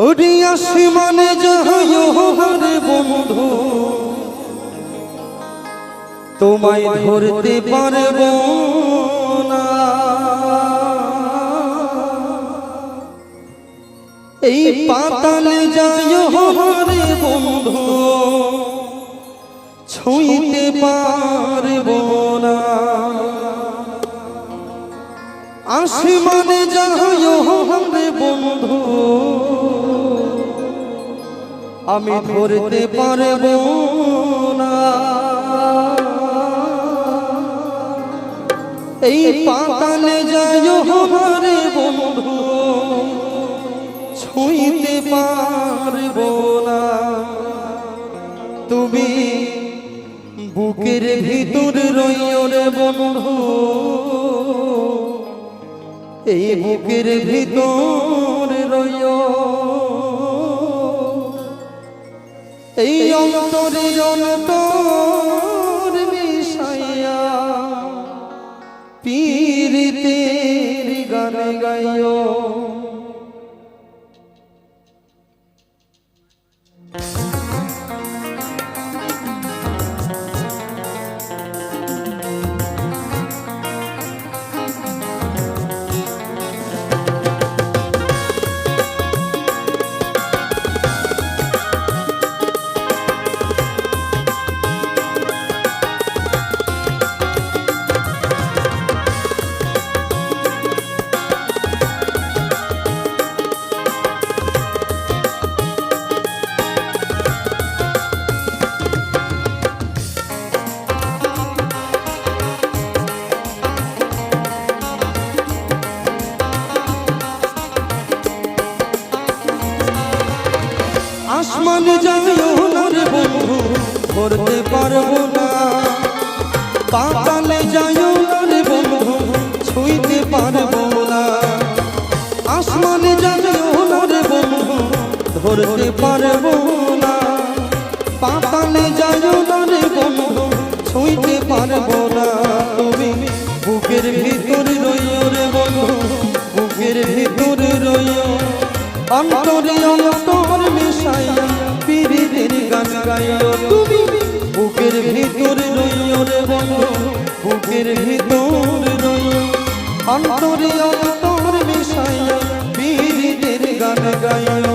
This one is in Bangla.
ওরে আসমানে যাইও রে বন্ধু, তোমায় ধরতে পারবো না। এই পাতালে যাইও রে বন্ধু, ছুঁইতে পারবো না। আসমানে যাইও রে বন্ধু, আমি ধরতে পারবো না। এই পাতালে যাইও রে বন্ধু, ছুঁইতে পারবো না। তুমি বুকের ভিতর রইও রে বন্ধু, এই বুকের ভিতর রইও। এই অন্তরে অন্তর মিশাইয়া পীরিতের গান গাইও। আসমানে যাইও না রে বন্ধু, ধরতে পারবো না। পাতালে যাইও না রে বন্ধু, ছুঁইতে পারবো না। আসমানে যাইও না রে বন্ধু, ধরতে পারবো না। পাতালে যাইও না রে বন্ধু, ছুঁইতে পারবো না। তুমি বুকের ভিতর রইও রে বন্ধু, বুকের ভিতর রইও। অন্তরে অন্তর মিশাইয়া পীরিতের গান গাইও। তুমি বুকের ভিতর রইও রে বন্ধু, বুকের ভিতর রইও। অন্তরে অন্তর মিশাইয়া পীরিতের গান গাইও।